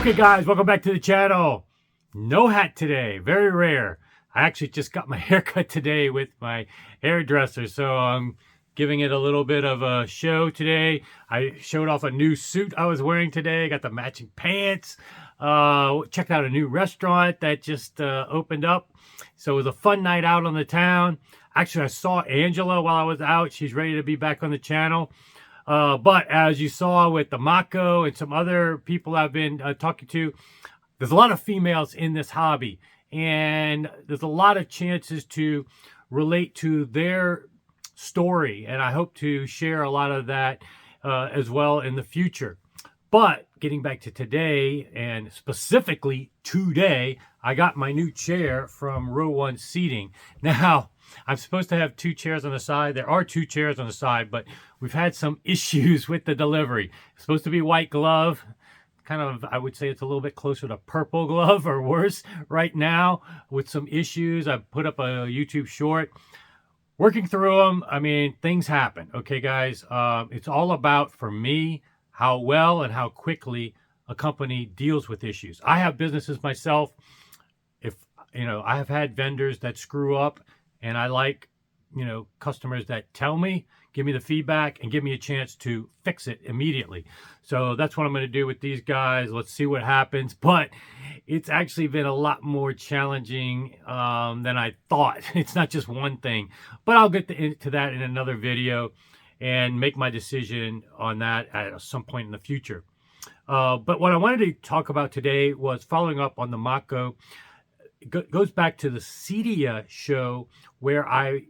Okay guys, welcome back to the channel. No hat today, very rare. I actually just got my haircut today with my hairdresser, so I'm giving it a little bit of a show today. I showed off a new suit I was wearing today, got the matching pants, checked out a new restaurant that just opened up. So it was a fun night out on the town. Actually, I saw Angela while I was out. She's ready to be back on the channel. But as you saw with the Mako and some other people I've been talking to, there's a lot of females in this hobby, and there's a lot of chances to relate to their story, and I hope to share a lot of that as well in the future. But getting back to today, and specifically today, I got my new chair from Row 1 Seating. Now, I'm supposed to have 2 chairs on the side. There are 2 chairs on the side, but we've had some issues with the delivery. It's supposed to be white glove. Kind of, I would say it's a little bit closer to purple glove or worse right now with some issues. I've put up a YouTube short. Working through them, I mean, things happen. Okay, guys? It's all about, for me, how well and how quickly a company deals with issues. I have businesses myself. I have had vendors that screw up, and I like, customers that tell me, give me the feedback, and give me a chance to fix it immediately. So that's what I'm going to do with these guys. Let's see what happens. But it's actually been a lot more challenging than I thought. It's not just one thing. But I'll get into that in another video and make my decision on that at some point in the future. But what I wanted to talk about today was following up on the Mako. It goes back to the CEDIA show where I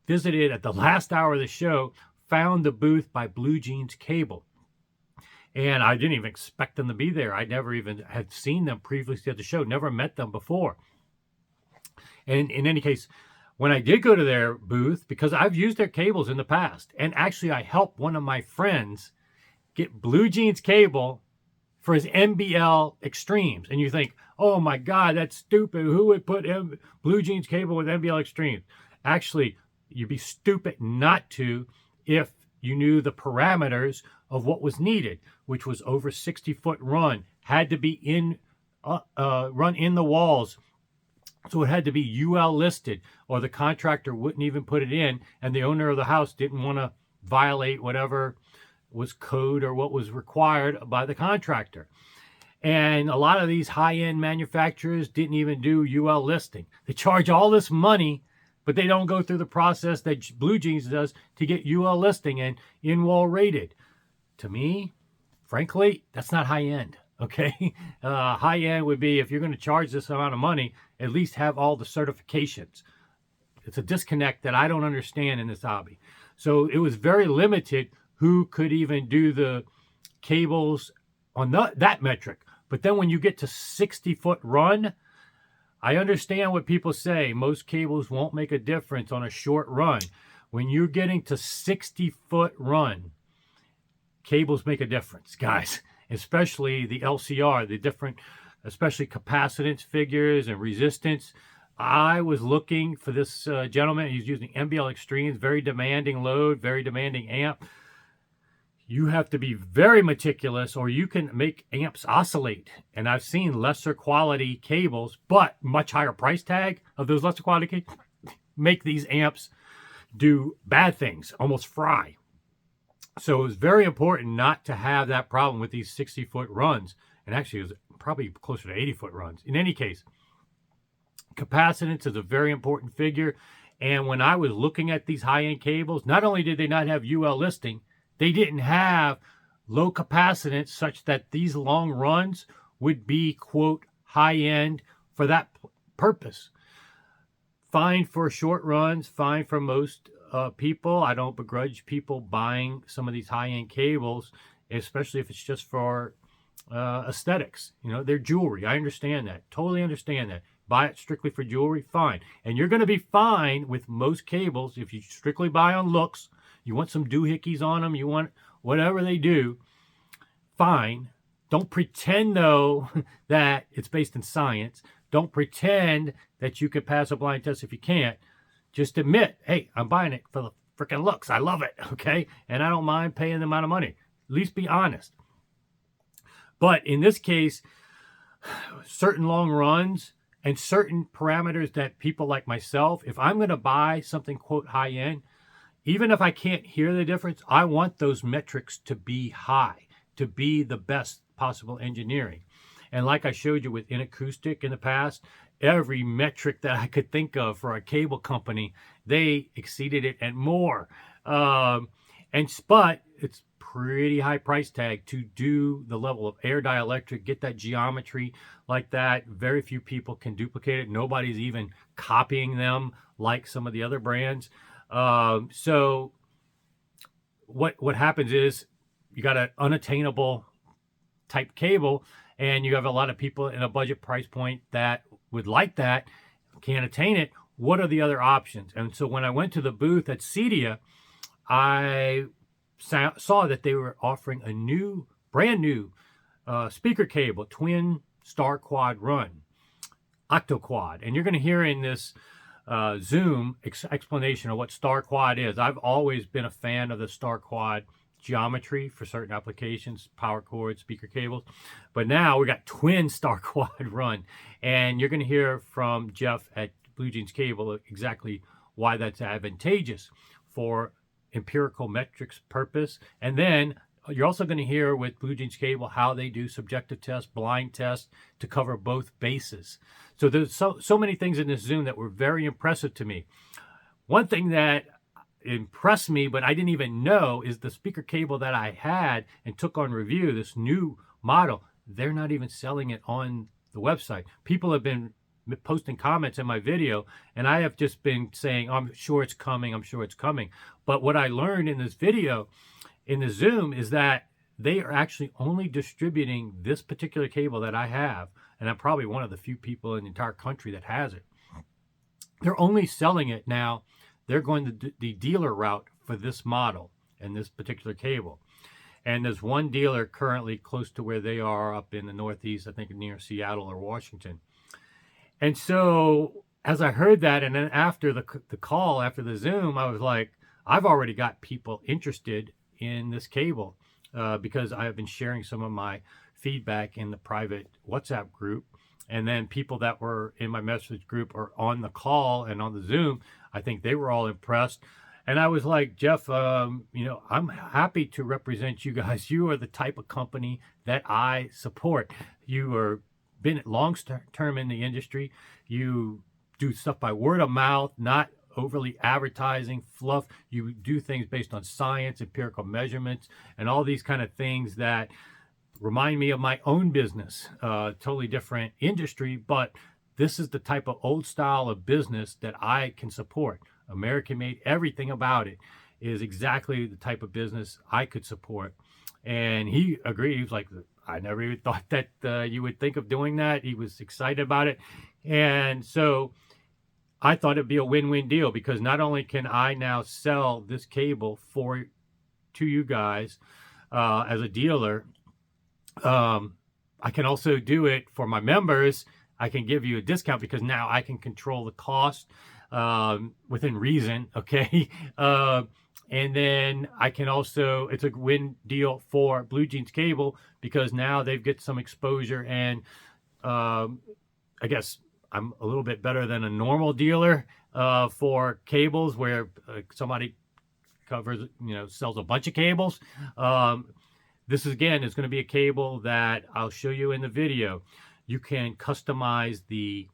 visited at the last hour of the show, found the booth by Blue Jeans Cable. And I didn't even expect them to be there. I never even had seen them previously at the show, never met them before. And in any case, when I did go to their booth, because I've used their cables in the past, and actually I helped one of my friends get Blue Jeans Cable for his MBL Extremes. And you think, oh my God, that's stupid. Who would put Blue Jeans Cable with MBL Extremes? Actually, you'd be stupid not to if you knew the parameters of what was needed, which was over 60-foot run, had to be run in the walls. So it had to be UL listed, or the contractor wouldn't even put it in, and the owner of the house didn't want to violate whatever was code or what was required by the contractor. And a lot of these high-end manufacturers didn't even do UL listing. They charge all this money, but they don't go through the process that Blue Jeans does to get UL listing and in-wall rated. To me, frankly, that's not high-end, okay? High-end would be, if you're going to charge this amount of money, at least have all the certifications. It's a disconnect that I don't understand in this hobby. So it was very limited who could even do the cables on that metric. But then when you get to 60-foot run, I understand what people say. Most cables won't make a difference on a short run. When you're getting to 60-foot run, cables make a difference, guys. Especially the LCR, the different, especially capacitance figures and resistance. I was looking for this gentleman. He's using MBL Extremes, very demanding load, very demanding amp. You have to be very meticulous, or you can make amps oscillate. And I've seen lesser quality cables, but much higher price tag of those lesser quality cables, make these amps do bad things, almost fry. So it was very important not to have that problem with these 60-foot runs. And actually, it was probably closer to 80-foot runs. In any case, capacitance is a very important figure. And when I was looking at these high-end cables, not only did they not have UL listing, they didn't have low capacitance such that these long runs would be, quote, high-end for that purpose. Fine for short runs, fine for most people. I don't begrudge people buying some of these high-end cables, especially if it's just for aesthetics. They're jewelry. I understand that. Totally understand that. Buy it strictly for jewelry, fine. And you're going to be fine with most cables if you strictly buy on looks. You want some doohickeys on them, you want whatever they do, fine. Don't pretend, though, that it's based in science. Don't pretend that you can pass a blind test if you can't. Just admit, hey, I'm buying it for the freaking looks. I love it, okay? And I don't mind paying the amount of money. At least be honest. But in this case, certain long runs and certain parameters that people like myself, if I'm going to buy something, quote, high end, even if I can't hear the difference, I want those metrics to be high, to be the best possible engineering. And like I showed you with Inacoustic in the past, every metric that I could think of for a cable company, they exceeded it and more. But it's pretty high price tag to do the level of air dielectric, get that geometry like that. Very few people can duplicate it. Nobody's even copying them like some of the other brands. So what happens is you got an unattainable type cable, and you have a lot of people in a budget price point that would like that, can't attain it. What are the other options? And so when I went to the booth at CEDIA, I saw that they were offering a brand new speaker cable, twin star quad run, Octoquad. And you're going to hear in this Zoom explanation of what star quad is. I've always been a fan of the star quad geometry for certain applications, power cords, speaker cables. But now we got twin star quad run. And you're going to hear from Jeff at Blue Jeans Cable exactly why that's advantageous for empirical metrics purpose. And then you're also going to hear with Blue Jeans Cable how they do subjective tests, blind tests to cover both bases. So there's so many things in this Zoom that were very impressive to me. One thing that impressed me, but I didn't even know, is the speaker cable that I had and took on review, this new model. They're not even selling it on the website. People have been posting comments in my video, and I have just been saying, I'm sure it's coming, I'm sure it's coming. But what I learned in this video, in the Zoom, is that they are actually only distributing this particular cable that I have, and I'm probably one of the few people in the entire country that has it. They're only selling it now. They're going the dealer route for this model and this particular cable. And there's one dealer currently close to where they are up in the Northeast, I think near Seattle or Washington. And so as I heard that, and then after the call, after the Zoom, I was like, I've already got people interested in this cable because I have been sharing some of my feedback in the private WhatsApp group. And then people that were in my message group or on the call and on the Zoom, I think they were all impressed. And I was like, Jeff, I'm happy to represent you guys. You are the type of company that I support. You are been long term in the industry. You do stuff by word of mouth, not overly advertising, fluff. You do things based on science, empirical measurements, and all these kind of things that remind me of my own business. Totally different industry, but this is the type of old style of business that I can support. American made, everything about it is exactly the type of business I could support. And he agreed. He was like, I never even thought that you would think of doing that. He was excited about it. And so I thought it'd be a win-win deal, because not only can I now sell this cable to you guys as a dealer, I can also do it for my members. I can give you a discount because now I can control the cost within reason, okay? And then I can also, it's a win deal for Blue Jeans Cable because now they've get some exposure, and I guess I'm a little bit better than a normal dealer for cables where somebody covers, sells a bunch of cables. This is, again, is going to be a cable that I'll show you in the video. You can customize the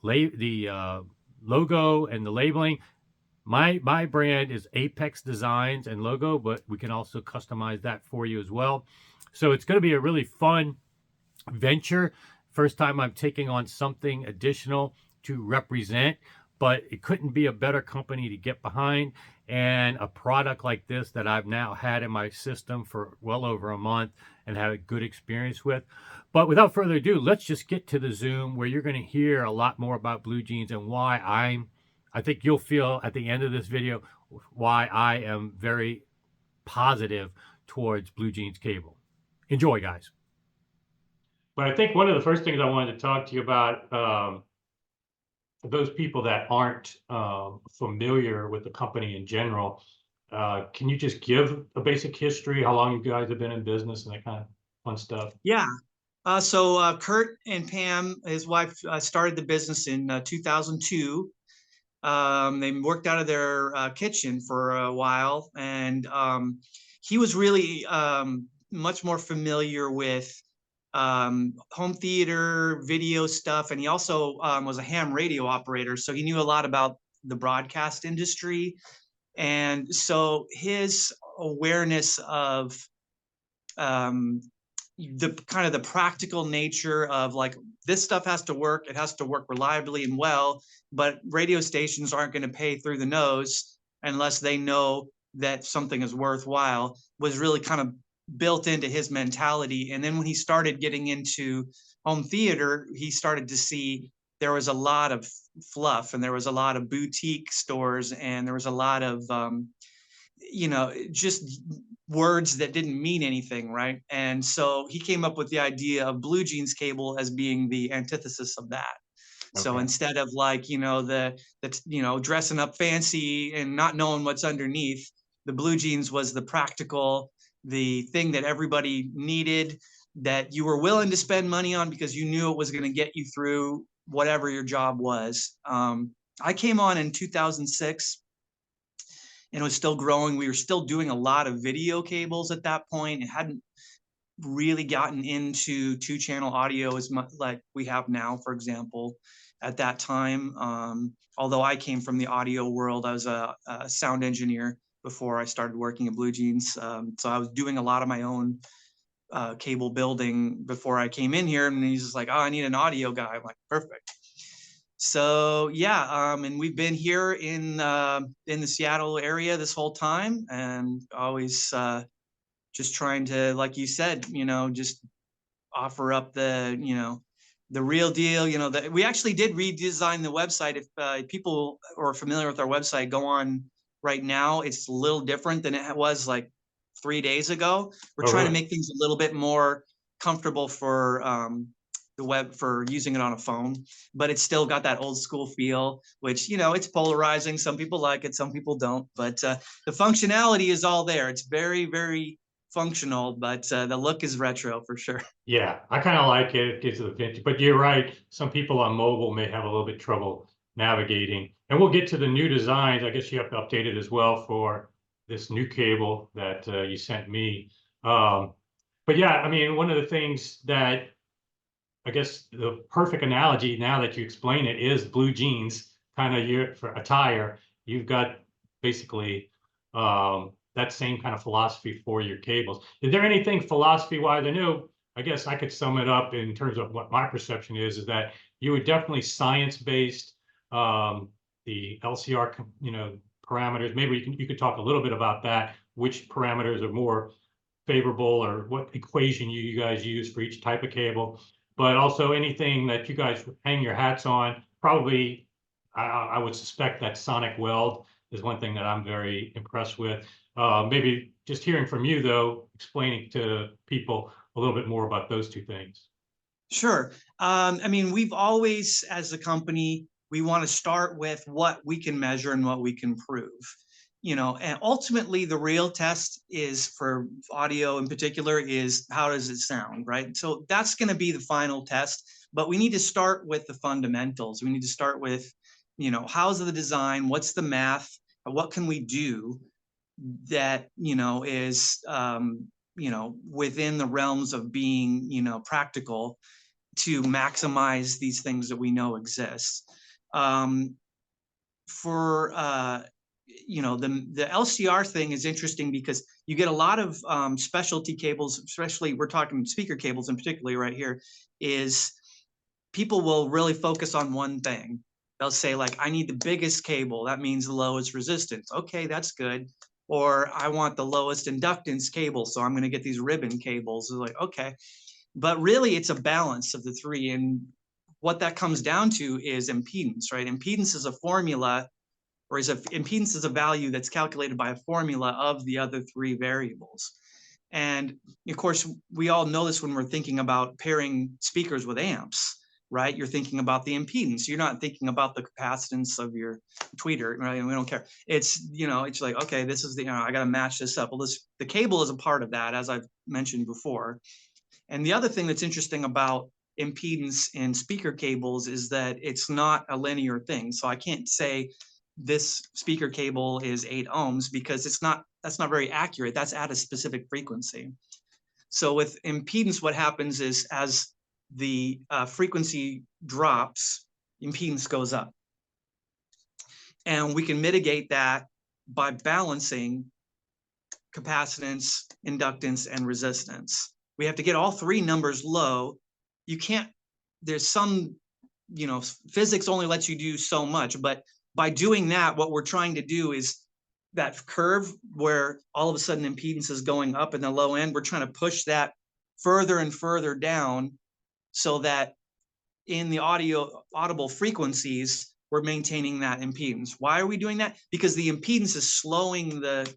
logo and the labeling. My brand is Apex Designs and Logo, but we can also customize that for you as well. So it's going to be a really fun venture. First time I'm taking on something additional to represent, but it couldn't be a better company to get behind, and a product like this that I've now had in my system for well over a month and had a good experience with. But without further ado, let's just get to the Zoom where you're going to hear a lot more about Blue Jeans and why I think you'll feel at the end of this video why I am very positive towards Blue Jeans Cable. Enjoy, guys. But I think one of the first things I wanted to talk to you about, those people that aren't familiar with the company in general, can you just give a basic history, how long you guys have been in business and that kind of fun stuff? Yeah. Kurt and Pam, his wife, started the business in 2002. They worked out of their kitchen for a while, and he was really much more familiar with home theater, video stuff, and he also was a ham radio operator, so he knew a lot about the broadcast industry. And so his awareness of the kind of the practical nature of like, this stuff has to work, it has to work reliably and well, but radio stations aren't going to pay through the nose unless they know that something is worthwhile, was really kind of built into his mentality. And then when he started getting into home theater, he started to see there was a lot of fluff, and there was a lot of boutique stores, and there was a lot of just words that didn't mean anything, right? And so he came up with the idea of blue jeans cable as being the antithesis of that. Okay. So instead of like, the dressing up fancy and not knowing what's underneath, the blue jeans was the practical, the thing that everybody needed, that you were willing to spend money on because you knew it was going to get you through whatever your job was. I came on in 2006, and it was still growing. We were still doing a lot of video cables at that point. It hadn't really gotten into 2-channel audio as much like we have now, for example, at that time. Although I came from the audio world, I was a sound engineer before I started working at Blue Jeans. So I was doing a lot of my own cable building before I came in here. And he's just like, oh, I need an audio guy. I'm like, perfect. So yeah, and we've been here in the Seattle area this whole time, and always just trying to, like you said, just offer up the real deal. We actually did redesign the website. If people are familiar with our website, go on right now. It's a little different than it was like 3 days ago. We're trying to make things a little bit more comfortable for the web, for using it on a phone, but it's still got that old school feel, which, it's polarizing. Some people like it, some people don't, but the functionality is all there. It's very, very functional, but the look is retro for sure. Yeah, I kind of like it. It gives it a vintage, but you're right. Some people on mobile may have a little bit trouble navigating, and we'll get to the new designs. I guess you have to update it as well for this new cable that you sent me. But yeah, I mean, one of the things that I guess the perfect analogy, now that you explain it, is blue jeans, kind of your for attire. You've got basically that same kind of philosophy for your cables. Is there anything philosophy-wise? I guess I could sum it up in terms of what my perception is that you were definitely science-based. The LCR, parameters. Maybe you could talk a little bit about that. Which parameters are more favorable, or what equation you guys use for each type of cable? But also anything that you guys hang your hats on. Probably, I would suspect that sonic weld is one thing that I'm very impressed with. Maybe just hearing from you, though, explaining to people a little bit more about those two things. Sure. I mean, we've always, as a company, we want to start with what we can measure and what we can prove. And ultimately the real test is, for audio in particular, is how does it sound, right? So that's going to be the final test, but we need to start with the fundamentals. We need to start with, how's the design, what's the math, what can we do that, is, within the realms of being, practical, to maximize these things that we know exist. For the LCR thing is interesting because you get a lot of specialty cables, especially we're talking speaker cables in particular right here, is people will really focus on one thing. They'll say like, I need the biggest cable. That means the lowest resistance. Okay, that's good. Or I want the lowest inductance cable, so I'm going to get these ribbon cables. They're like, okay. But really it's a balance of the three. And what that comes down to is impedance, right? Impedance is a formula, or impedance is a value that's calculated by a formula of the other three variables. And of course, we all know this when we're thinking about pairing speakers with amps, right? You're thinking about the impedance. You're not thinking about the capacitance of your tweeter, right? And we don't care. It's, it's like, okay, this is I got to match this up. Well, the cable is a part of that, as I've mentioned before. And the other thing that's interesting about impedance in speaker cables is that it's not a linear thing. So I can't say this speaker cable is 8 ohms because that's not very accurate. That's at a specific frequency. So with impedance, what happens is as the frequency drops, impedance goes up. And we can mitigate that by balancing capacitance, inductance, and resistance. We have to get all three numbers low. You can't, there's some, physics only lets you do so much, but by doing that, what we're trying to do is that curve where all of a sudden impedance is going up in the low end, we're trying to push that further and further down so that in the audible frequencies, we're maintaining that impedance. Why are we doing that? Because the impedance is slowing the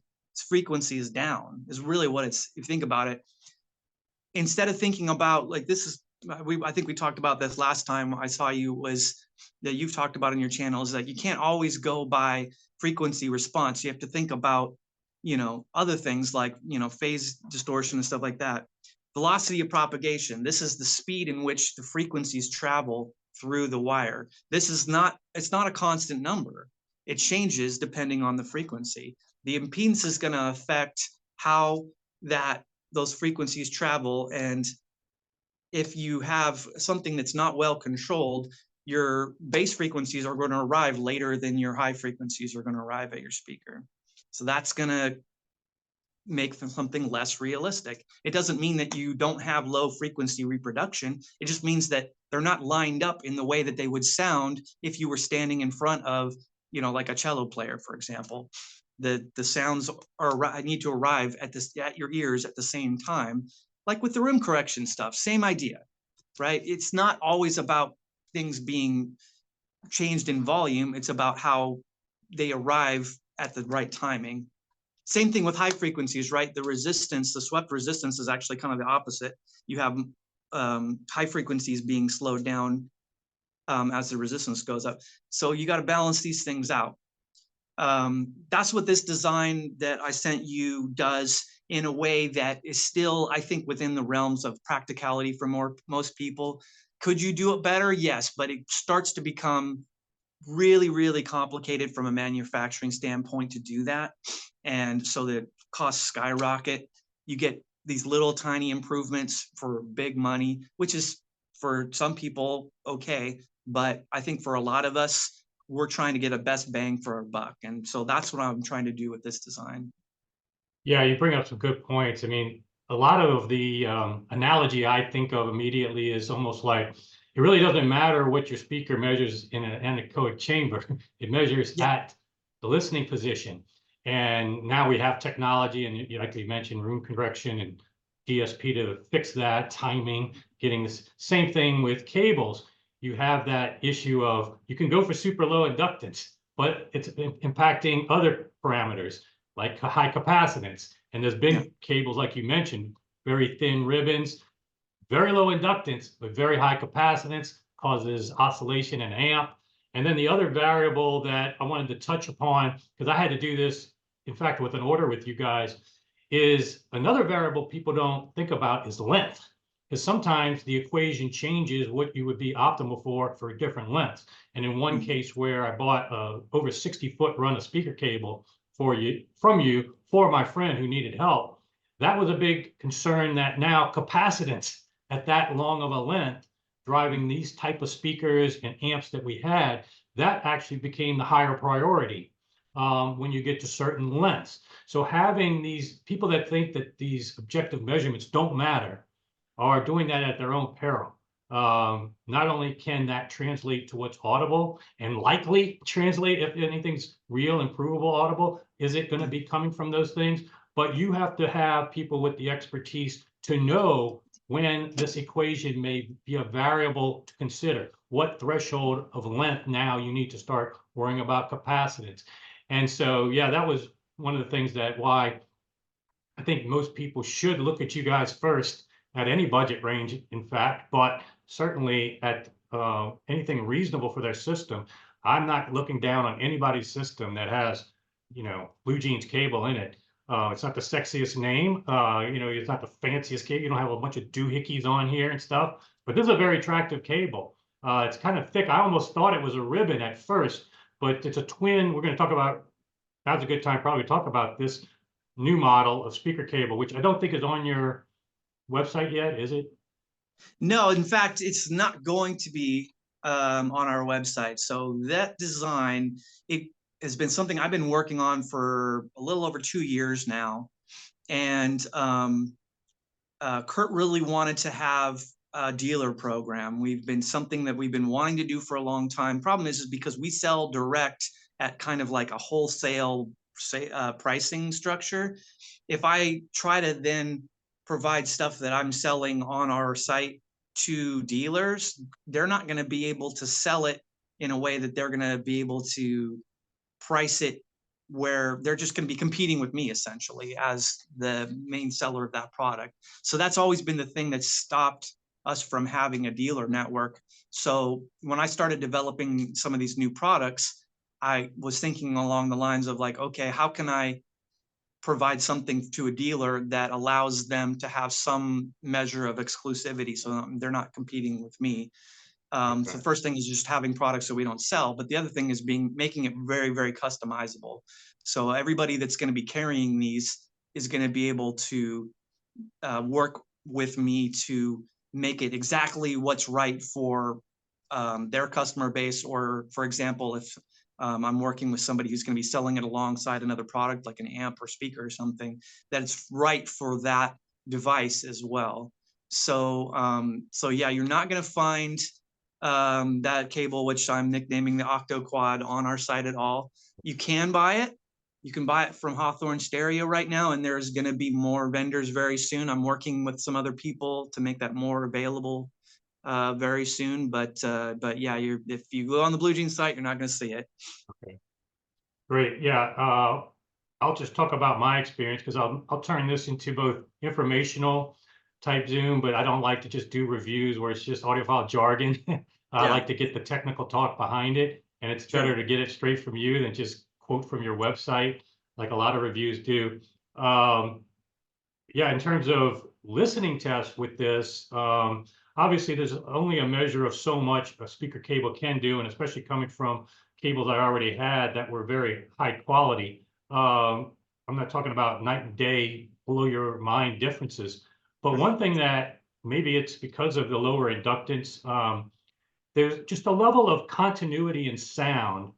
frequencies down, is really what it's, if you think about it. Instead of thinking about like this is, I think we talked about this last time I saw you, was that you've talked about on your channel, is that you can't always go by frequency response. You have to think about, other things like, phase distortion and stuff like that. Velocity of propagation. This is the speed in which the frequencies travel through the wire. It's not a constant number. It changes depending on the frequency. The impedance is going to affect how those frequencies travel. And if you have something that's not well controlled, your base frequencies are going to arrive later than your high frequencies are going to arrive at your speaker. So that's going to make something less realistic. It doesn't mean that you don't have low frequency reproduction. It just means that they're not lined up in the way that they would sound if you were standing in front of, like a cello player, for example. The sounds need to arrive at your ears at the same time. Like with the room correction stuff, same idea, right? It's not always about things being changed in volume. It's about how they arrive at the right timing. Same thing with high frequencies, right? The resistance, the swept resistance is actually kind of the opposite. You have high frequencies being slowed down as the resistance goes up. So you got to balance these things out. That's what this design that I sent you does, in a way that is still, I think, within the realms of practicality for most people. Could you do it better? Yes, but it starts to become really, really complicated from a manufacturing standpoint to do that. And so the costs skyrocket. You get these little tiny improvements for big money, which is for some people okay. But I think for a lot of us, we're trying to get a best bang for our buck. And so that's what I'm trying to do with this design. Yeah, you bring up some good points. I mean, a lot of the analogy I think of immediately is almost like it really doesn't matter what your speaker measures in an anechoic chamber. It measures at the listening position. And now we have technology, and like you mentioned, room correction and DSP to fix that, timing, getting this. Same thing with cables. You have that issue of you can go for super low inductance, but it's impacting other parameters like high capacitance. And there's been cables, like you mentioned, very thin ribbons, very low inductance, but very high capacitance, causes oscillation and amp. And then the other variable that I wanted to touch upon, because I had to do this, in fact, with an order with you guys, is another variable people don't think about is length. Because sometimes the equation changes what you would be optimal for different lengths. And in one case where I bought over 60-foot run of speaker cable from you for my friend who needed help, that was a big concern, that now capacitance at that long of a length, driving these type of speakers and amps that we had, that actually became the higher priority when you get to certain lengths. So having these people that think that these objective measurements don't matter are doing that at their own peril. Not only can that translate to what's audible and likely translate if anything's real and provable audible, is it going to be coming from those things? But you have to have people with the expertise to know when this equation may be a variable to consider. What threshold of length now you need to start worrying about capacitance. And so, yeah, that was one of the things that why I think most people should look at you guys first at any budget range, in fact, but certainly at anything reasonable for their system. I'm not looking down on anybody's system that has, BlueJeans cable in it. It's not the sexiest name. It's not the fanciest cable. You don't have a bunch of doohickeys on here and stuff. But this is a very attractive cable. It's kind of thick. I almost thought it was a ribbon at first, but it's a twin. We're going to talk about. Now's a good time probably to talk about this new model of speaker cable, which I don't think is on your website yet, is it? No, in fact, it's not going to be on our website. So that design, it has been something I've been working on for a little over 2 years now. And Kurt really wanted to have a dealer program. We've been something that we've been wanting to do for a long time. Problem is because we sell direct at kind of like a wholesale pricing structure. If I try to then provide stuff that I'm selling on our site to dealers, they're not going to be able to sell it in a way that they're going to be able to price it where they're just going to be competing with me essentially as the main seller of that product. So that's always been the thing that stopped us from having a dealer network. So when I started developing some of these new products, I was thinking along the lines of like, okay, how can I provide something to a dealer that allows them to have some measure of exclusivity so they're not competing with me. So the first thing is just having products that we don't sell, but the other thing is making it very, very customizable. So everybody that's going to be carrying these is going to be able to work with me to make it exactly what's right for their customer base. Or for example, if I'm working with somebody who's going to be selling it alongside another product like an amp or speaker or something, that it's right for that device as well. So yeah, you're not going to find that cable, which I'm nicknaming the Octoquad, on our site at all. You can buy it. You can buy it from Hawthorne Stereo right now, and there's going to be more vendors very soon. I'm working with some other people to make that more available very soon. But yeah, if you go on the Blue Jeans site, you're not going to see it. Okay, great. Yeah, I'll just talk about my experience because I'll turn this into both informational type Zoom, but I don't like to just do reviews where it's just audiophile jargon. I Yeah, like to get the technical talk behind it, and it's sure. better to get it straight from you than just quote from your website, like a lot of reviews do. Yeah, in terms of listening tests with this, obviously there's only a measure of so much a speaker cable can do, and especially coming from cables I already had that were very high quality. I'm not talking about night and day, blow your mind differences, but one thing that maybe it's because of the lower inductance, there's just a level of continuity in sound.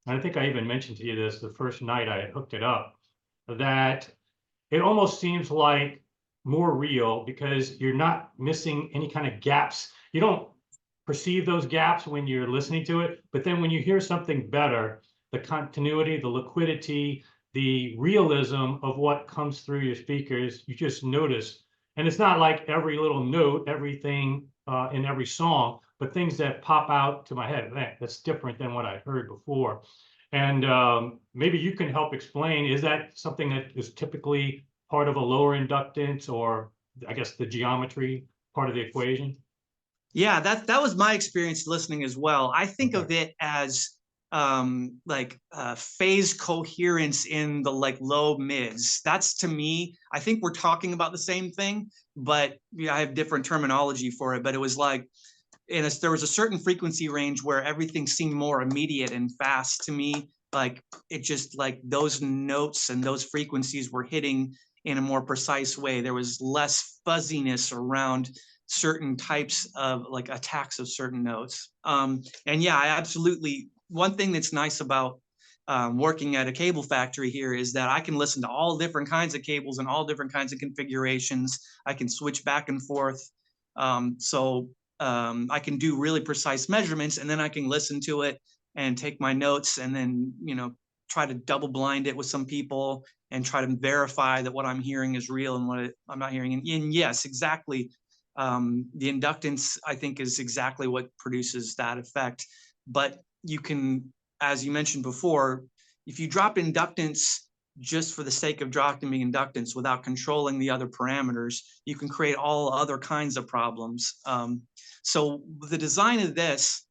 And I think I even mentioned to you this the first night I hooked it up, that it almost seems like more real because you're not missing any kind of gaps. You don't perceive those gaps when you're listening to it, but then when you hear something better, the continuity, the liquidity, the realism of what comes through your speakers, you just notice. And it's not like every little note, everything in every song, but things that pop out to my head. Man, that's different than what I heard before. And maybe you can help explain, is that something that is typically part of a lower inductance, or I guess the geometry part of the equation? Yeah, that was my experience listening as well. I think Okay. of it as like phase coherence in the like low mids. That's, to me, I think we're talking about the same thing, but I have different terminology for it. But it was like there was a certain frequency range where everything seemed more immediate and fast to me. Like it just like those notes and those frequencies were hitting in a more precise way. There was less fuzziness around certain types of like attacks of certain notes. And yeah, I absolutely. One thing that's nice about working at a cable factory here is that I can listen to all different kinds of cables and all different kinds of configurations. I can switch back and forth. So I can do really precise measurements, and then I can listen to it and take my notes, and then try to double blind it with some people and try to verify that what I'm hearing is real and what I'm not hearing. And yes, exactly. The inductance, I think, is exactly what produces that effect. But you can, as you mentioned before, if you drop inductance just for the sake of dropping inductance without controlling the other parameters, you can create all other kinds of problems. So the design of this,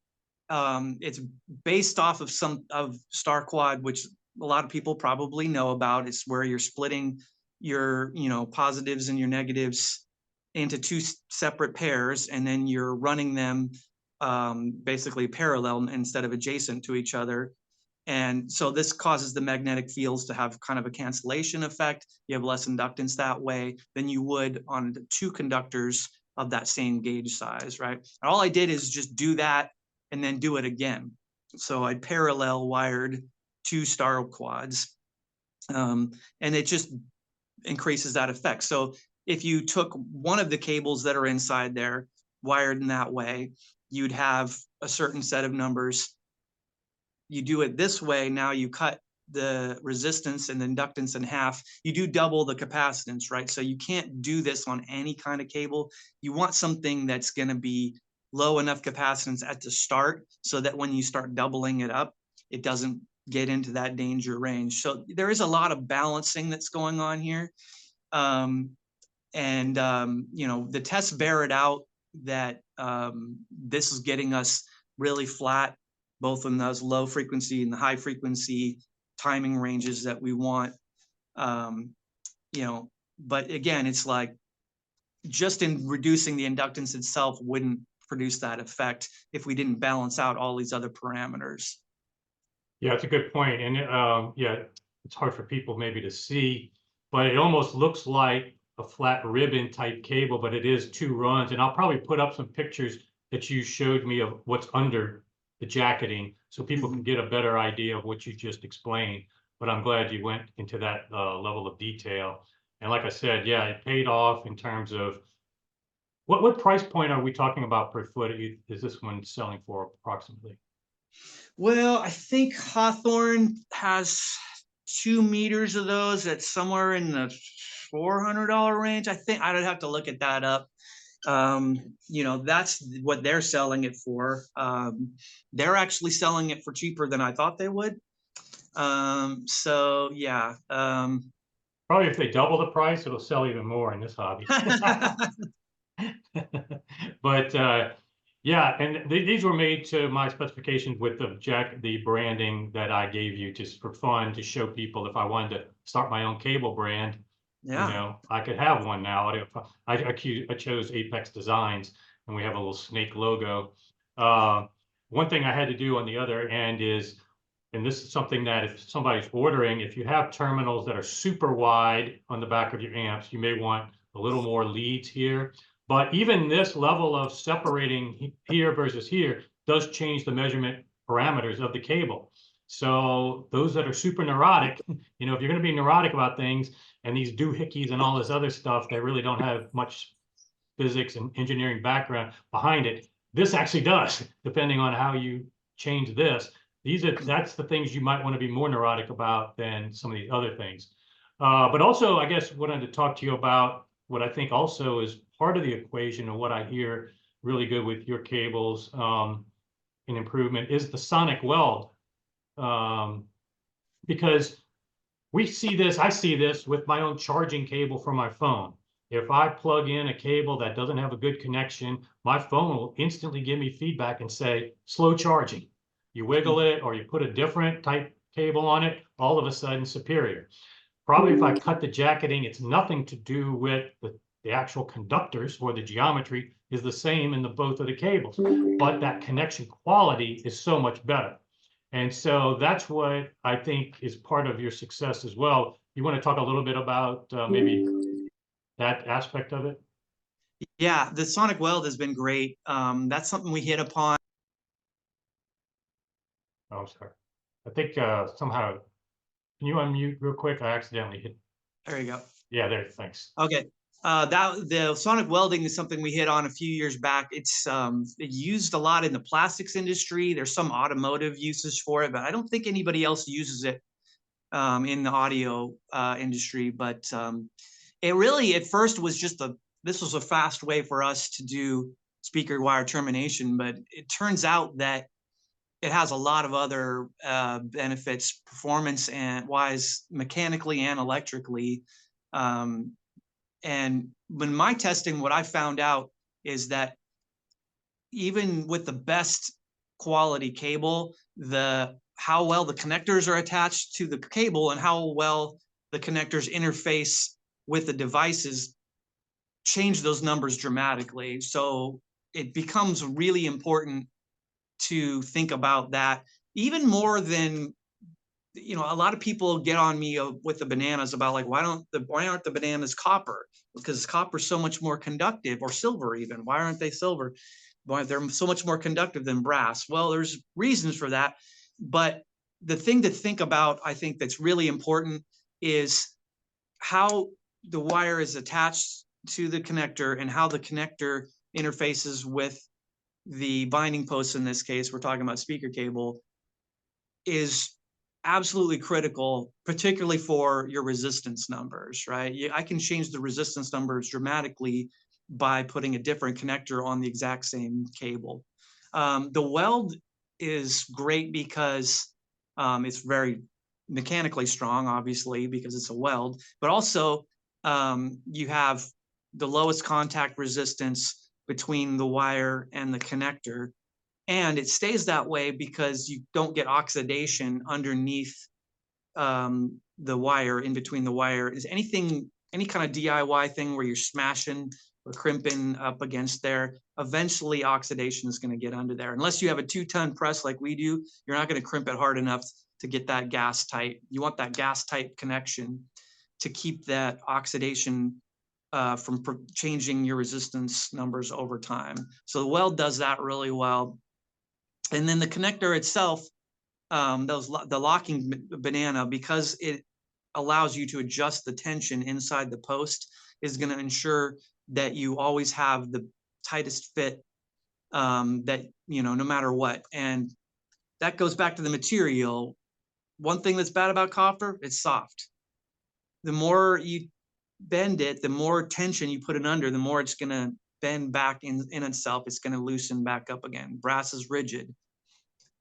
it's based off of some of StarQuad, which a lot of people probably know about. It's where you're splitting your, positives and your negatives into two separate pairs, and then you're running them basically parallel instead of adjacent to each other. And so this causes the magnetic fields to have kind of a cancellation effect. You have less inductance that way than you would on the two conductors of that same gauge size, right? And all I did is just do that and then do it again. So I parallel wired two star quads, and it just increases that effect. So if you took one of the cables that are inside there, wired in that way, you'd have a certain set of numbers. You do it this way, now you cut the resistance and the inductance in half. You do double the capacitance, right? So you can't do this on any kind of cable. You want something that's going to be low enough capacitance at the start so that when you start doubling it up, it doesn't get into that danger range. So there is a lot of balancing that's going on here. The tests bear it out that this is getting us really flat, both in those low frequency and the high frequency timing ranges that we want. But again, it's like just in reducing the inductance itself wouldn't produce that effect if we didn't balance out all these other parameters. Yeah, it's a good point. And yeah, it's hard for people maybe to see, but it almost looks like a flat ribbon type cable, but it is two runs. And I'll probably put up some pictures that you showed me of what's under the jacketing so people can get a better idea of what you just explained. But I'm glad you went into that level of detail. And like I said, yeah, it paid off in terms of what price point are we talking about per foot? Is this one selling for approximately? Well, I think Hawthorne has 2 meters of those at somewhere in the $400 range. I think I'd have to look at that up. That's what they're selling it for. They're actually selling it for cheaper than I thought they would. So yeah. Probably if they double the price, it'll sell even more in this hobby. But yeah, and these were made to my specifications with the branding that I gave you just for fun to show people if I wanted to start my own cable brand. Yeah. I could have one now. I chose Apex Designs, and we have a little snake logo. One thing I had to do on the other end is, and this is something that if somebody's ordering, if you have terminals that are super wide on the back of your amps, you may want a little more leads here. But even this level of separating here versus here does change the measurement parameters of the cable. So those that are super neurotic, if you're going to be neurotic about things and these doohickeys and all this other stuff that really don't have much physics and engineering background behind it, this actually does, depending on how you change this. That's the things you might want to be more neurotic about than some of these other things. But also, I guess, wanted to talk to you about what I think also is part of the equation and what I hear really good with your cables in improvement is the sonic weld. Because I see this with my own charging cable for my phone. If I plug in a cable that doesn't have a good connection, my phone will instantly give me feedback and say, slow charging. You wiggle it or you put a different type cable on it, all of a sudden superior. Probably if I cut the jacketing, it's nothing to do with the actual conductors or the geometry is the same in both of the cables, but that connection quality is so much better. And so that's what I think is part of your success as well. You want to talk a little bit about maybe that aspect of it? Yeah, the sonic weld has been great. That's something we hit upon. Oh, I'm sorry. I think somehow, can you unmute real quick? I accidentally hit. There you go. Yeah, there, thanks. Okay. The sonic welding is something we hit on a few years back. It's used a lot in the plastics industry. There's some automotive uses for it, but I don't think anybody else uses it in the audio industry. But it really, at first, was this was a fast way for us to do speaker wire termination, but it turns out that it has a lot of other benefits, performance and wise, mechanically and electrically. And when my testing, what I found out is that even with the best quality cable, the how well the connectors are attached to the cable and how well the connectors interface with the devices change those numbers dramatically. So it becomes really important to think about that, even more than, you know, a lot of people get on me with the bananas about like, why aren't the bananas copper? Because copper is so much more conductive, or silver even. Why aren't they silver? Why they're so much more conductive than brass? Well, there's reasons for that. But the thing to think about, I think that's really important, is how the wire is attached to the connector and how the connector interfaces with the binding posts. In this case, we're talking about speaker cable, is absolutely critical, particularly for your resistance numbers, right? I can change the resistance numbers dramatically by putting a different connector on the exact same cable. The weld is great because it's very mechanically strong, obviously, because it's a weld, but also you have the lowest contact resistance between the wire and the connector. And it stays that way because you don't get oxidation underneath the wire, in between the wire. Is any kind of DIY thing where you're smashing or crimping up against there, eventually oxidation is going to get under there. Unless you have a 2-ton press like we do, you're not going to crimp it hard enough to get that gas tight. You want that gas tight connection to keep that oxidation from changing your resistance numbers over time. So the weld does that really well. And then the connector itself, the locking banana, because it allows you to adjust the tension inside the post, is going to ensure that you always have the tightest fit, that, you know, no matter what. And that goes back to the material. One thing that's bad about copper, it's soft. The more you bend it, the more tension you put it under, the more it's going to bend back in itself. It's going to loosen back up again. Brass is rigid.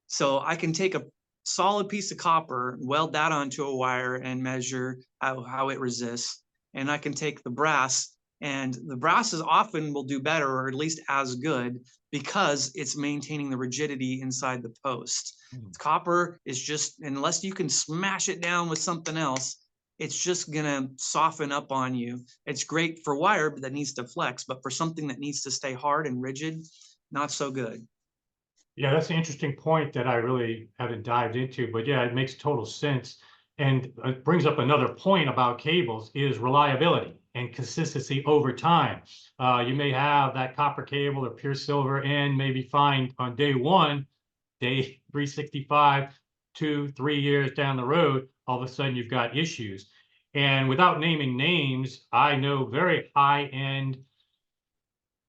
So I can take a solid piece of copper, weld that onto a wire, and measure how it resists. And I can take the brass, and the brasses often will do better, or at least as good, because it's maintaining the rigidity inside the post. Copper is just, unless you can smash it down with something else, it's just gonna soften up on you. It's great for wire that needs to flex, but for something that needs to stay hard and rigid, not so good. Yeah, that's an interesting point that I really haven't dived into, but yeah, it makes total sense. And it brings up another point about cables, is reliability and consistency over time. You may have that copper cable or pure silver and maybe find on day one, day 365, 2, 3 years down the road, all of a sudden you've got issues. And without naming names, I know very high-end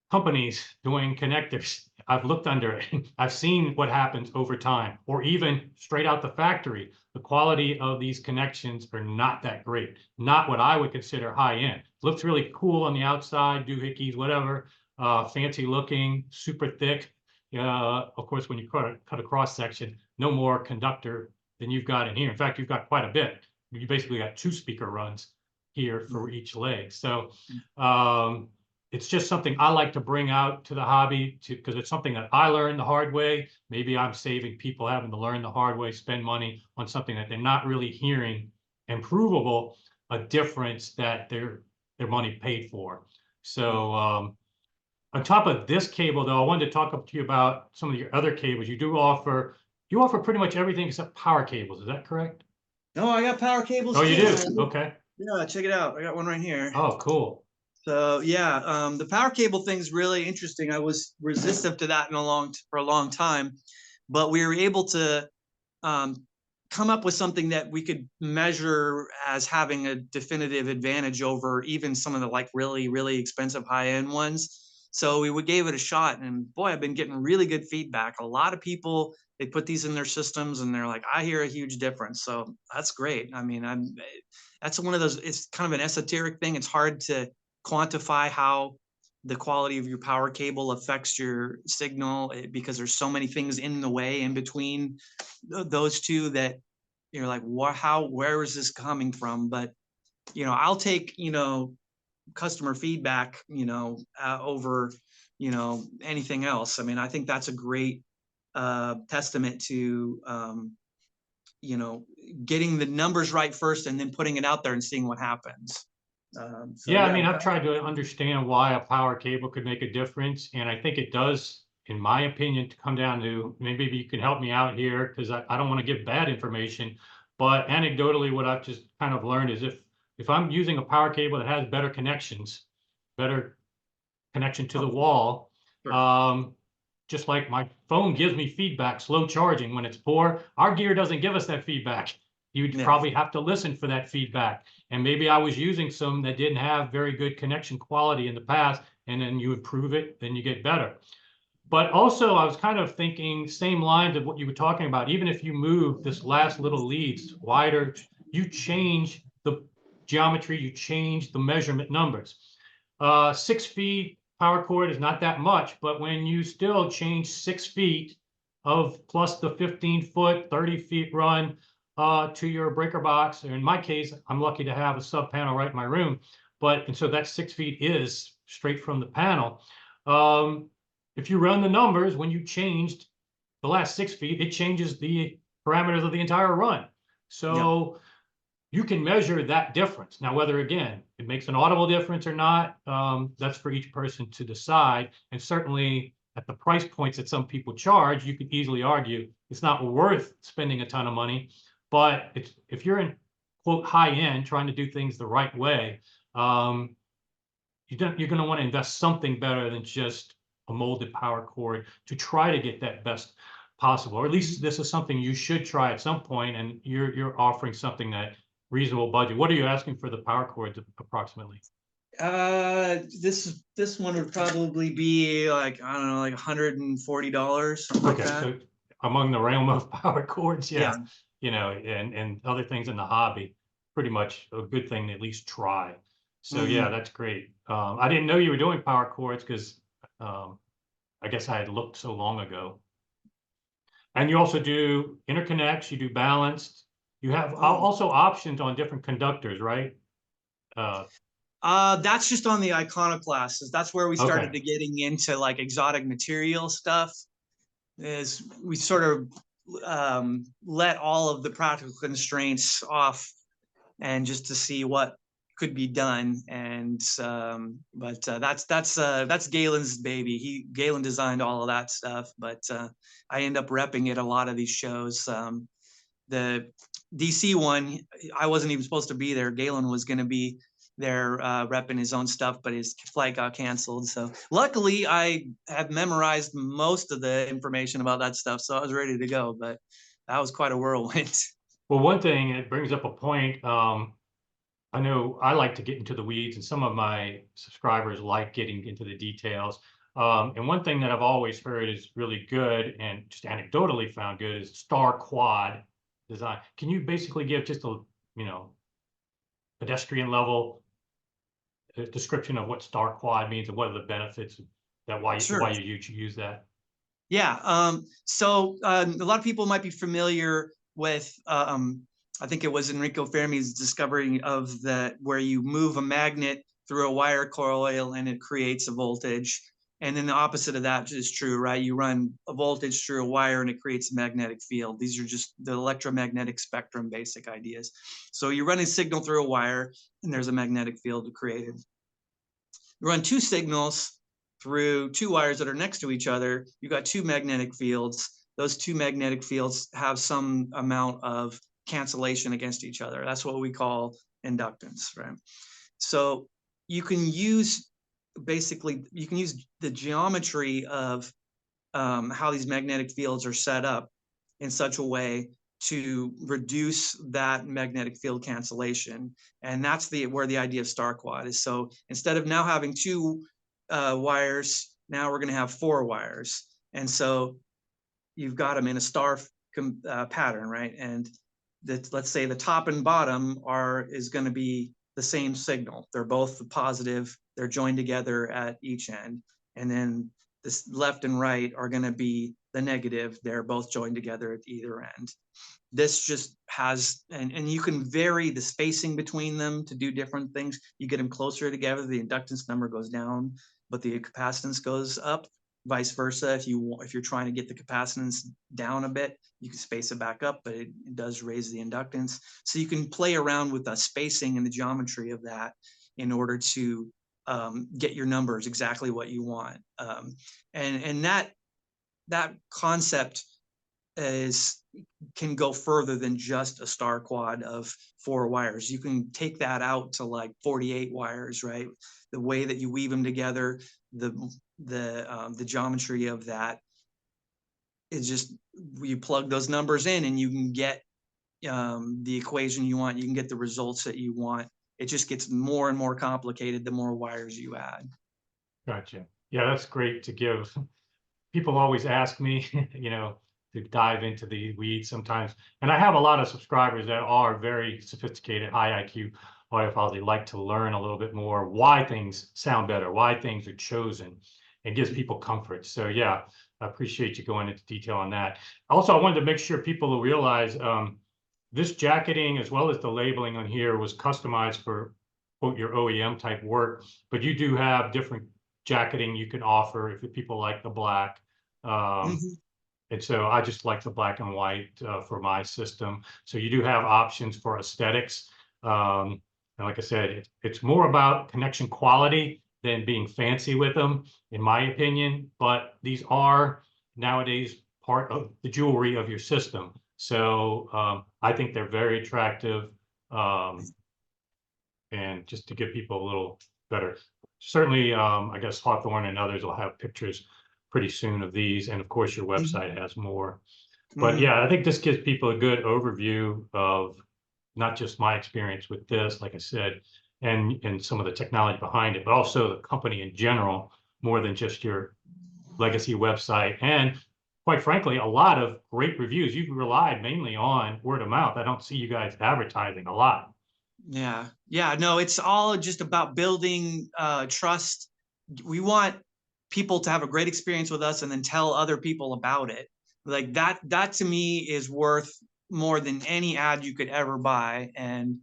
companies doing connectors. I've looked under it. I've seen what happens over time, or even straight out the factory. The quality of these connections are not that great. Not what I would consider high end. Looks really cool on the outside, doohickeys, whatever, fancy looking, super thick. Of course, when you cut a cross section, no more conductor than you've got in here. In fact, you've got quite a bit. You basically got 2 speaker runs here for each leg. So it's just something I like to bring out to the hobby, because it's something that I learned the hard way. Maybe I'm saving people having to learn the hard way, spend money on something that they're not really hearing and provable a difference that their money paid for. So on top of this cable, though, I wanted to talk to you about some of your other cables. You offer pretty much everything except power cables. Is that correct? No, I got power cables. Oh, you too. do? Okay. Yeah, check it out. I got one right here. Oh, cool. So yeah, the power cable thing is really interesting. I was resistant to that for a long time, but we were able to come up with something that we could measure as having a definitive advantage over even some of the like really, really expensive high-end ones. So we gave it a shot, and boy, I've been getting really good feedback. A lot of people, they put these in their systems and they're like, I hear a huge difference. So that's great. I mean, that's one of those, it's kind of an esoteric thing. It's hard to quantify how the quality of your power cable affects your signal, because there's so many things in the way in between those two that you're like, where is this coming from? But, you know, I'll take, you know, customer feedback, you know, over, you know, anything else. I mean, I think that's a great testament to getting the numbers right first and then putting it out there and seeing what happens. Yeah, I mean, I've tried to understand why a power cable could make a difference, and I think it does, in my opinion, to come down to, maybe you can help me out here, because I don't want to give bad information, but anecdotally, what I've just kind of learned is if I'm using a power cable that has better connections, better connection to the wall, just like my phone gives me feedback, slow charging when it's poor, our gear doesn't give us that feedback. You'd probably have to listen for that feedback. And maybe I was using some that didn't have very good connection quality in the past, and then you improve it, then you get better. But also, I was kind of thinking same lines of what you were talking about. Even if you move this last little leads wider, you change the geometry, you change the measurement numbers. 6 feet power cord is not that much, but when you still change 6 feet of plus the 15-foot, 30 feet run to your breaker box, or in my case, I'm lucky to have a sub panel right in my room, and so that 6 feet is straight from the panel. If you run the numbers, when you changed the last 6 feet, it changes the parameters of the entire run. So you can measure that difference. Now, whether, again, it makes an audible difference or not, that's for each person to decide. And certainly at the price points that some people charge, you could easily argue it's not worth spending a ton of money. But if you're in, quote, high end, trying to do things the right way, you're going to want to invest something better than just a molded power cord to try to get that best possible. Or at least this is something you should try at some point, and you're offering something that reasonable budget. What are you asking for the power cords approximately? This one would probably be like, I don't know, like $140, something like that. So among the realm of power cords, Yeah. And other things in the hobby, pretty much a good thing to at least try. So yeah, that's great. I didn't know you were doing power cords because I guess I had looked so long ago. And you also do interconnects, you do balanced. You have also options on different conductors, right? That's just on the Iconoclast. That's where we started to getting into like exotic material stuff. Is we sort of let all of the practical constraints off, and just to see what could be done. And that's Galen's baby. Galen designed all of that stuff, but I end up repping it a lot of these shows. The DC one, I wasn't even supposed to be there. Galen was going to be there repping his own stuff, but his flight got canceled. So luckily I had memorized most of the information about that stuff, so I was ready to go, but that was quite a whirlwind. Well, one thing, it brings up a point. I know I like to get into the weeds, and some of my subscribers like getting into the details. And one thing that I've always heard is really good, and just anecdotally found good, is star quad design. Can you basically give just a pedestrian level description of what star quad means and what are the benefits that why you use that? Yeah. So a lot of people might be familiar with I think it was Enrico Fermi's discovery of where you move a magnet through a wire coil and it creates a voltage. And then the opposite of that is true, right? You run a voltage through a wire and it creates a magnetic field. These are just the electromagnetic spectrum basic ideas. So you run a signal through a wire and there's a magnetic field created. You run two signals through two wires that are next to each other. You got two magnetic fields. Those two magnetic fields have some amount of cancellation against each other. That's what we call inductance, right? So you can use the geometry of how these magnetic fields are set up in such a way to reduce that magnetic field cancellation. And that's where the idea of star quad is. So instead of now having two wires, now we're going to have four wires. And so you've got them in a star pattern, right? And let's say the top and bottom is going to be the same signal. They're both positive. They're joined together at each end. And then this left and right are going to be the negative. They're both joined together at either end. This just has, and you can vary the spacing between them to do different things. You get them closer together, the inductance number goes down, but the capacitance goes up. Vice versa, if you're trying to get the capacitance down a bit, you can space it back up, but it does raise the inductance. So you can play around with the spacing and the geometry of that in order to get your numbers exactly what you want. And that concept can go further than just a star quad of 4 wires. You can take that out to like 48 wires, right? The way that you weave them together, the geometry of that is just, you plug those numbers in and you can get the equation you want. You can get the results that you want. It just gets more and more complicated the more wires you add. Gotcha. Yeah, that's great to give. People always ask me, to dive into the weeds sometimes. And I have a lot of subscribers that are very sophisticated, high IQ audiophiles. They like to learn a little bit more why things sound better, why things are chosen. It gives people comfort. So yeah, I appreciate you going into detail on that. Also, I wanted to make sure people will realize this jacketing as well as the labeling on here was customized for quote your OEM type work, but you do have different jacketing you can offer if people like the black. And so I just like the black and white for my system. So you do have options for aesthetics. And like I said, it's more about connection quality than being fancy with them, in my opinion. But these are nowadays part of the jewelry of your system. So I think they're very attractive. And just to give people a little better, certainly, I guess Hawthorne and others will have pictures pretty soon of these. And of course, your website has more. But yeah, I think this gives people a good overview of not just my experience with this, like I said, and some of the technology behind it, but also the company in general, more than just your legacy website. And quite frankly, a lot of great reviews. You've relied mainly on word of mouth. I don't see you guys advertising a lot. Yeah, no, it's all just about building trust. We want people to have a great experience with us and then tell other people about it. Like that to me is worth more than any ad you could ever buy. And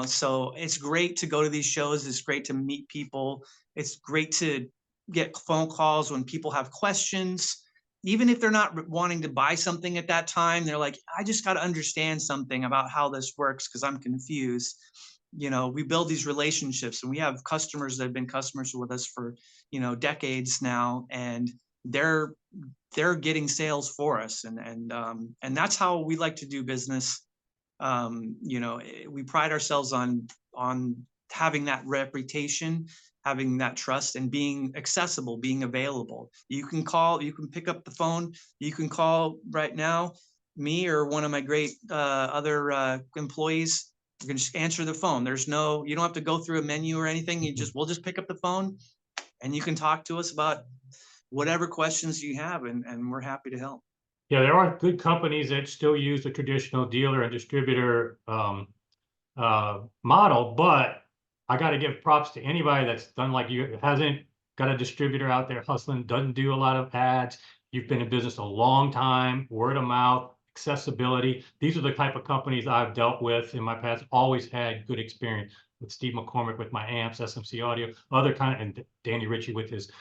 so it's great to go to these shows. It's great to meet people. It's great to get phone calls when people have questions. Even if they're not wanting to buy something at that time, they're like, I just got to understand something about how this works because I'm confused. We build these relationships, and we have customers that have been customers with us for, decades now, and they're getting sales for us. And that's how we like to do business. We pride ourselves on having that reputation, having that trust, and being accessible, being available. You can call, you can pick up the phone, you can call right now, me or one of my great other employees. You can just answer the phone. You don't have to go through a menu or anything. We'll just pick up the phone and you can talk to us about whatever questions you have, and we're happy to help. Yeah, there are good companies that still use the traditional dealer and distributor model, but I got to give props to anybody that's done like you, hasn't got a distributor out there hustling, doesn't do a lot of ads. You've been in business a long time, word of mouth, accessibility. These are the type of companies I've dealt with in my past, always had good experience with Steve McCormick with my amps, SMC Audio, other and Danny Ritchie with his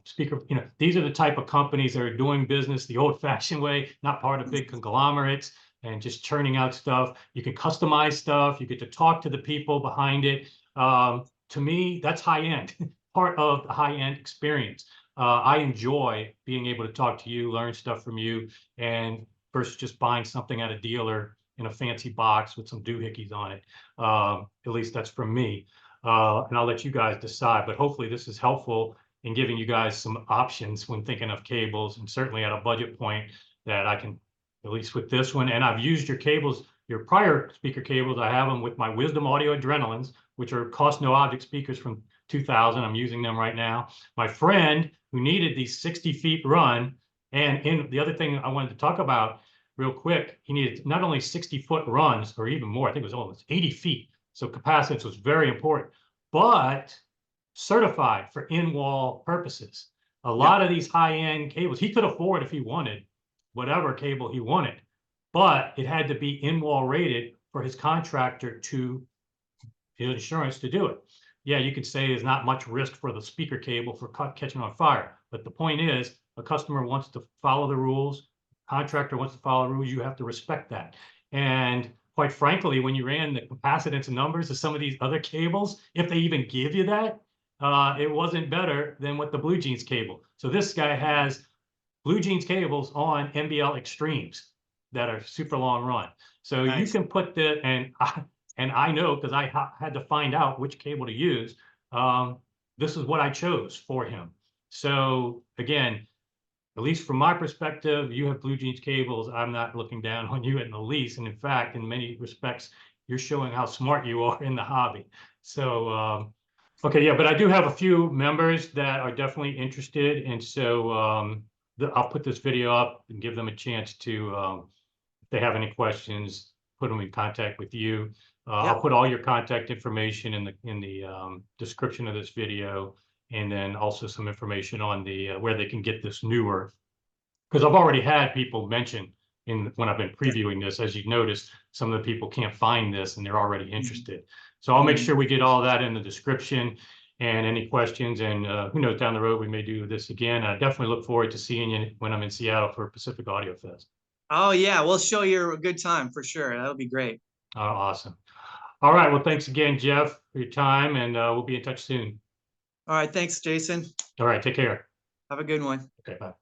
speaker. These are the type of companies that are doing business the old-fashioned way, not part of big conglomerates and just churning out stuff. You can customize stuff. You get to talk to the people behind it. To me, that's high end, part of the high end experience. I enjoy being able to talk to you, learn stuff from you, and versus just buying something at a dealer in a fancy box with some doohickeys on it. At least that's from me. And I'll let you guys decide, but hopefully this is helpful in giving you guys some options when thinking of cables, and certainly at a budget point that I can, at least with this one. And I've used your cables, your prior speaker cables. I have them with my Wisdom Audio Adrenalines, which are cost no object speakers from 2000. I'm using them right now. My friend who needed these 60 feet run, and in the other thing I wanted to talk about real quick, he needed not only 60-foot runs, or even more, I think it was almost 80 feet. So capacitance was very important, but certified for in-wall purposes. A lot of these high-end cables, he could afford if he wanted whatever cable he wanted, but it had to be in-wall rated for his contractor to his insurance to do it. yeah, you could say there's not much risk for the speaker cable for catching on fire. But the point is, a customer wants to follow the rules, contractor wants to follow the rules, you have to respect that. And quite frankly, when you ran the capacitance numbers of some of these other cables, if they even give you that, it wasn't better than what the Blue Jeans cable. So this guy has Blue Jeans cables on NBL Extremes that are super long run. So you can put the, and I know because I had to find out which cable to use. This is what I chose for him. So again, at least from my perspective, you have Blue Jeans cables. I'm not looking down on you in the least. And in fact, in many respects, you're showing how smart you are in the hobby. So, okay, yeah, but I do have a few members that are definitely interested. And so I'll put this video up and give them a chance to, if they have any questions, put them in contact with you. I'll put all your contact information in the description of this video, and then also some information on the where they can get this newer. Because I've already had people mention when I've been previewing this, as you've noticed, some of the people can't find this and they're already interested. So I'll make sure we get all that in the description and any questions. And who knows, down the road we may do this again. I definitely look forward to seeing you when I'm in Seattle for Pacific Audio Fest. Oh yeah, we'll show you a good time for sure. That'll be great. Awesome. All right. Well, thanks again, Jeff, for your time, and we'll be in touch soon. All right. Thanks, Jason. All right. Take care. Have a good one. Okay. Bye.